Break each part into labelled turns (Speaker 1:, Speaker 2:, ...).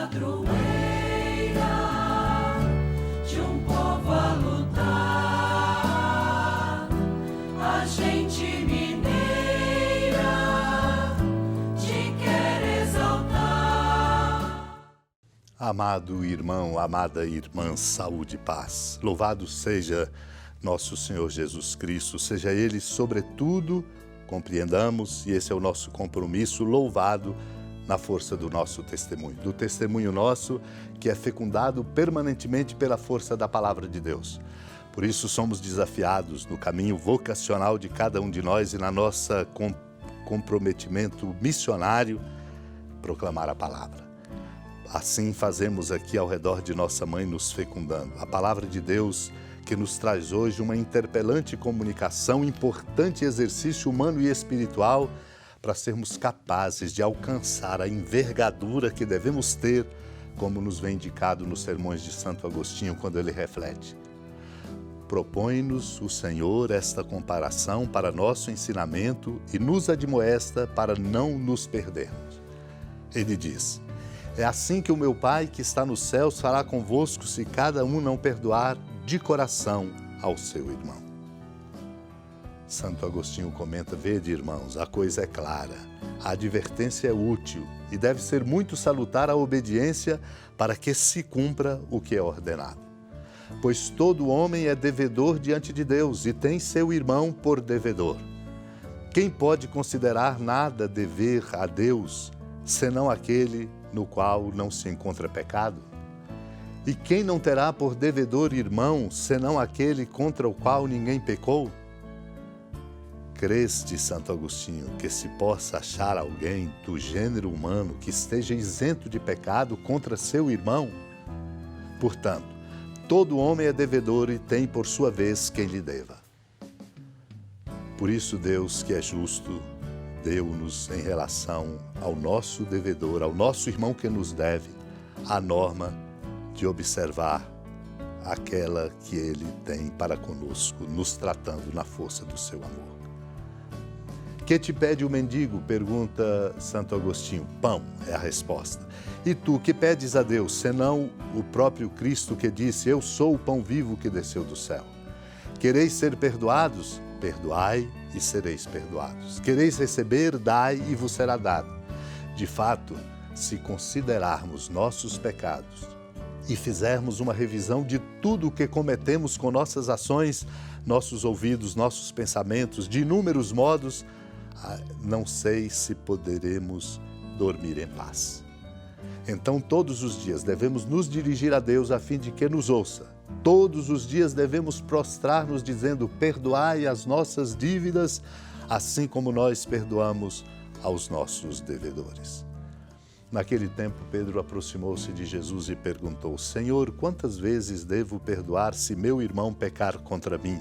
Speaker 1: padroeira de um povo a lutar, a gente mineira te quer exaltar.
Speaker 2: Amado irmão, amada irmã, saúde e paz. Louvado seja nosso Senhor Jesus Cristo, seja Ele sobretudo, compreendamos, e esse é o nosso compromisso, louvado na força do nosso testemunho, do testemunho nosso que é fecundado permanentemente pela força da Palavra de Deus. Por isso somos desafiados no caminho vocacional de cada um de nós e na nossa comprometimento missionário, proclamar a Palavra. Assim fazemos aqui ao redor de nossa mãe nos fecundando. A Palavra de Deus que nos traz hoje uma interpelante comunicação, importante exercício humano e espiritual para sermos capazes de alcançar a envergadura que devemos ter, como nos vem indicado nos sermões de Santo Agostinho, quando ele reflete. Propõe-nos o Senhor esta comparação para nosso ensinamento e nos admoesta para não nos perdermos. Ele diz: é assim que o meu Pai que está nos céus fará convosco se cada um não perdoar de coração ao seu irmão. Santo Agostinho comenta: vede, irmãos, a coisa é clara, a advertência é útil e deve ser muito salutar a obediência para que se cumpra o que é ordenado. Pois todo homem é devedor diante de Deus e tem seu irmão por devedor. Quem pode considerar nada dever a Deus, senão aquele no qual não se encontra pecado? E quem não terá por devedor irmão, senão aquele contra o qual ninguém pecou? Creste, Santo Agostinho, que se possa achar alguém do gênero humano que esteja isento de pecado contra seu irmão? Portanto, todo homem é devedor e tem por sua vez quem lhe deva. Por isso Deus, que é justo, deu-nos em relação ao nosso devedor, ao nosso irmão que nos deve, a norma de observar aquela que ele tem para conosco, nos tratando na força do seu amor. Que te pede o mendigo? Pergunta Santo Agostinho. Pão é a resposta. E tu, que pedes a Deus, senão o próprio Cristo que disse: eu sou o pão vivo que desceu do céu. Quereis ser perdoados? Perdoai e sereis perdoados. Quereis receber? Dai e vos será dado. De fato, se considerarmos nossos pecados e fizermos uma revisão de tudo o que cometemos com nossas ações, nossos ouvidos, nossos pensamentos, de inúmeros modos, não sei se poderemos dormir em paz. Então, todos os dias devemos nos dirigir a Deus a fim de que nos ouça. Todos os dias devemos prostrar-nos dizendo: perdoai as nossas dívidas, assim como nós perdoamos aos nossos devedores. Naquele tempo, Pedro aproximou-se de Jesus e perguntou: Senhor, quantas vezes devo perdoar se meu irmão pecar contra mim?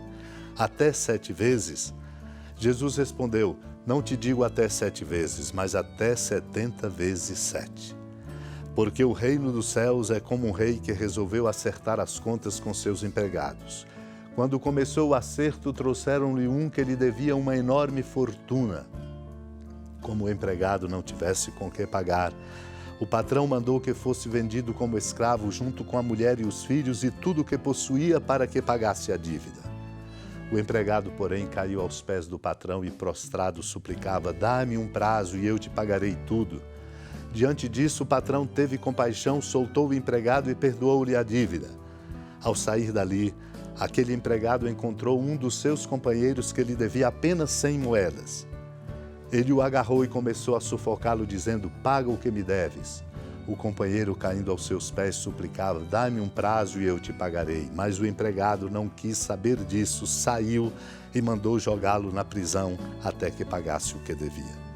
Speaker 2: Até 7 vezes? Jesus respondeu: não te digo até 7 vezes, mas até 70 vezes 7. Porque o reino dos céus é como um rei que resolveu acertar as contas com seus empregados. Quando começou o acerto, trouxeram-lhe um que lhe devia uma enorme fortuna. Como o empregado não tivesse com que pagar, o patrão mandou que fosse vendido como escravo junto com a mulher e os filhos e tudo o que possuía para que pagasse a dívida. O empregado, porém, caiu aos pés do patrão e prostrado suplicava: dá-me um prazo e eu te pagarei tudo. Diante disso, o patrão teve compaixão, soltou o empregado e perdoou-lhe a dívida. Ao sair dali, aquele empregado encontrou um dos seus companheiros que lhe devia apenas 100 moedas. Ele o agarrou e começou a sufocá-lo, dizendo: paga o que me deves. O companheiro, caindo aos seus pés, suplicava: dá-me um prazo e eu te pagarei. Mas o empregado não quis saber disso, saiu e mandou jogá-lo na prisão até que pagasse o que devia.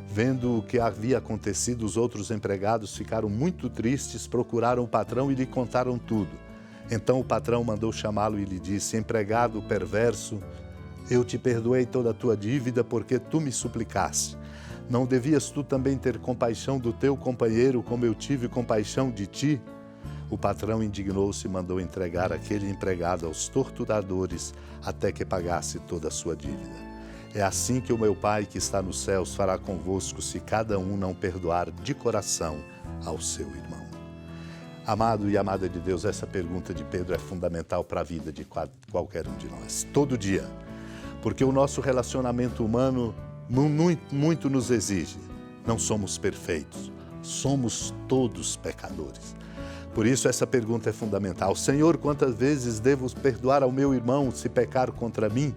Speaker 2: Vendo o que havia acontecido, os outros empregados ficaram muito tristes, procuraram o patrão e lhe contaram tudo. Então o patrão mandou chamá-lo e lhe disse: empregado perverso, eu te perdoei toda a tua dívida porque tu me suplicaste. Não devias tu também ter compaixão do teu companheiro como eu tive compaixão de ti? O patrão indignou-se e mandou entregar aquele empregado aos torturadores até que pagasse toda a sua dívida. É assim que o meu Pai que está nos céus fará convosco se cada um não perdoar de coração ao seu irmão. Amado e amada de Deus, essa pergunta de Pedro é fundamental para a vida de qualquer um de nós, todo dia. Porque o nosso relacionamento humano muito nos exige. Não somos perfeitos, somos todos pecadores. Por isso essa pergunta é fundamental. Senhor, quantas vezes devo perdoar ao meu irmão se pecar contra mim?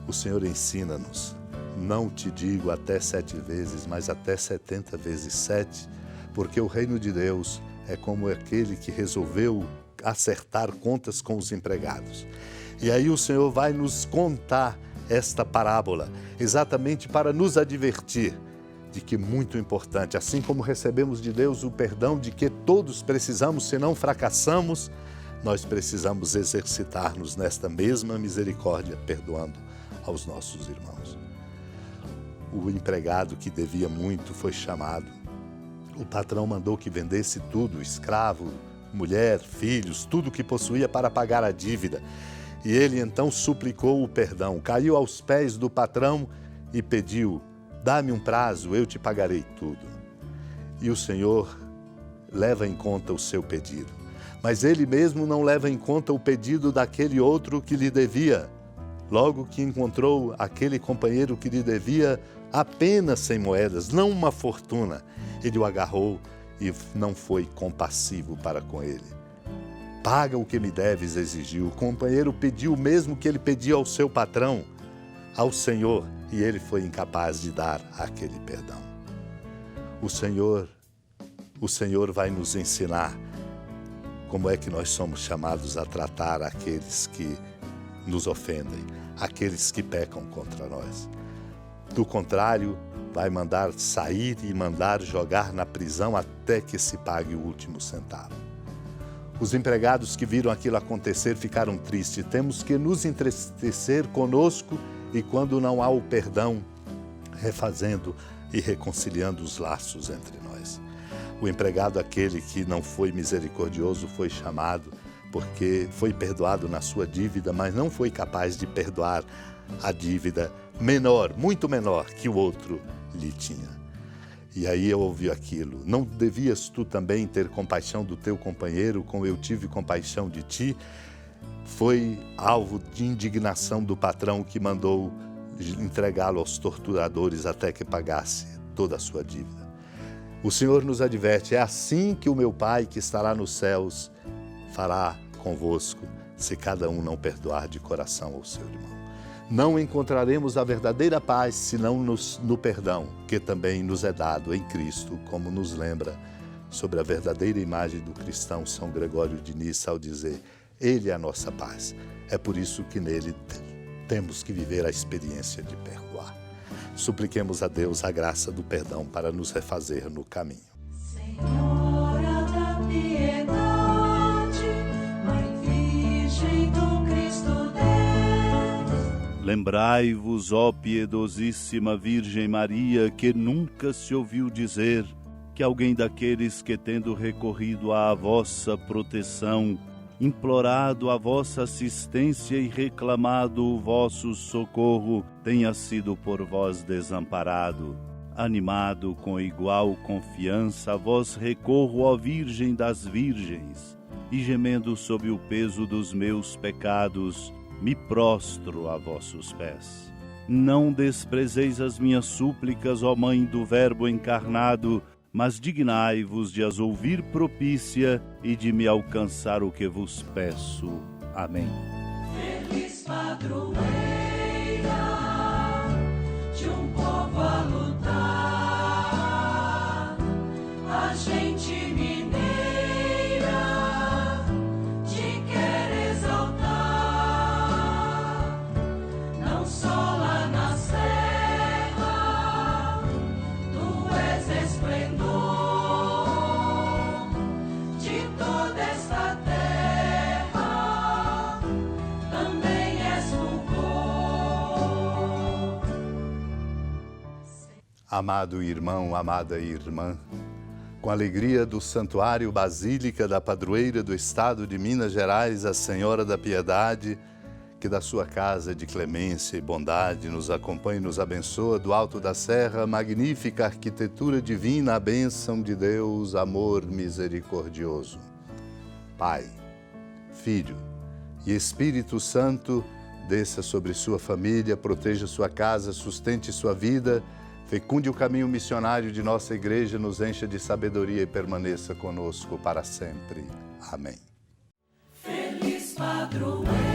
Speaker 2: O Senhor ensina-nos. Não te digo até 7 vezes, mas até 70 vezes 7, porque o reino de Deus é como aquele que resolveu acertar contas com os empregados. E aí o Senhor vai nos contar esta parábola, exatamente para nos advertir de que muito importante, assim como recebemos de Deus o perdão de que todos precisamos, senão fracassamos, nós precisamos exercitar-nos nesta mesma misericórdia, perdoando aos nossos irmãos. O empregado que devia muito foi chamado. O patrão mandou que vendesse tudo, escravo, mulher, filhos, tudo que possuía para pagar a dívida. E ele então suplicou o perdão, caiu aos pés do patrão e pediu: dá-me um prazo, eu te pagarei tudo. E o Senhor leva em conta o seu pedido. Mas ele mesmo não leva em conta o pedido daquele outro que lhe devia. Logo que encontrou aquele companheiro que lhe devia apenas 100 moedas, não uma fortuna, ele o agarrou e não foi compassivo para com ele. Paga o que me deves, exigiu. O companheiro pediu o mesmo que ele pedia ao seu patrão, ao Senhor, e ele foi incapaz de dar aquele perdão. O Senhor vai nos ensinar como é que nós somos chamados a tratar aqueles que nos ofendem, aqueles que pecam contra nós. Do contrário, vai mandar sair e mandar jogar na prisão até que se pague o último centavo. Os empregados que viram aquilo acontecer ficaram tristes. Temos que nos entristecer conosco e, quando não há o perdão, refazendo e reconciliando os laços entre nós. O empregado, aquele que não foi misericordioso, foi chamado porque foi perdoado na sua dívida, mas não foi capaz de perdoar a dívida menor, muito menor que o outro lhe tinha. E aí eu ouvi aquilo: não devias tu também ter compaixão do teu companheiro, como eu tive compaixão de ti? Foi alvo de indignação do patrão, que mandou entregá-lo aos torturadores até que pagasse toda a sua dívida. O Senhor nos adverte: é assim que o meu Pai que estará nos céus fará convosco, se cada um não perdoar de coração ao seu irmão. Não encontraremos a verdadeira paz senão no perdão, que também nos é dado em Cristo, como nos lembra sobre a verdadeira imagem do cristão São Gregório de Nissa ao dizer: Ele é a nossa paz. É por isso que nele temos que viver a experiência de perdoar. Supliquemos a Deus a graça do perdão para nos refazer no caminho.
Speaker 1: Senhora da piedade, Mãe Virgem do Cristo Deus.
Speaker 3: Lembrai-vos, ó piedosíssima Virgem Maria, que nunca se ouviu dizer que alguém daqueles que, tendo recorrido à vossa proteção, implorado a vossa assistência e reclamado o vosso socorro, tenha sido por vós desamparado. Animado com igual confiança, a vós recorro, ó Virgem das Virgens, e gemendo sob o peso dos meus pecados, me prostro a vossos pés. Não desprezeis as minhas súplicas, ó Mãe do Verbo encarnado, mas dignai-vos de as ouvir propícia e de me alcançar o que vos peço. Amém.
Speaker 1: Feliz padroeira de um povo a lutar, a gente mineira te quer exaltar, não só lá na serra, tu és esplendor de toda esta terra, também és fulgor.
Speaker 2: Amado irmão, amada irmã, com a alegria do Santuário Basílica da Padroeira do Estado de Minas Gerais, a Senhora da Piedade, que da sua casa de clemência e bondade nos acompanhe e nos abençoa do alto da serra, magnífica arquitetura divina, a bênção de Deus, amor misericordioso. Pai, Filho e Espírito Santo, desça sobre sua família, proteja sua casa, sustente sua vida, fecunde o caminho missionário de nossa igreja, nos encha de sabedoria e permaneça conosco para sempre. Amém.
Speaker 1: Feliz padroeiro.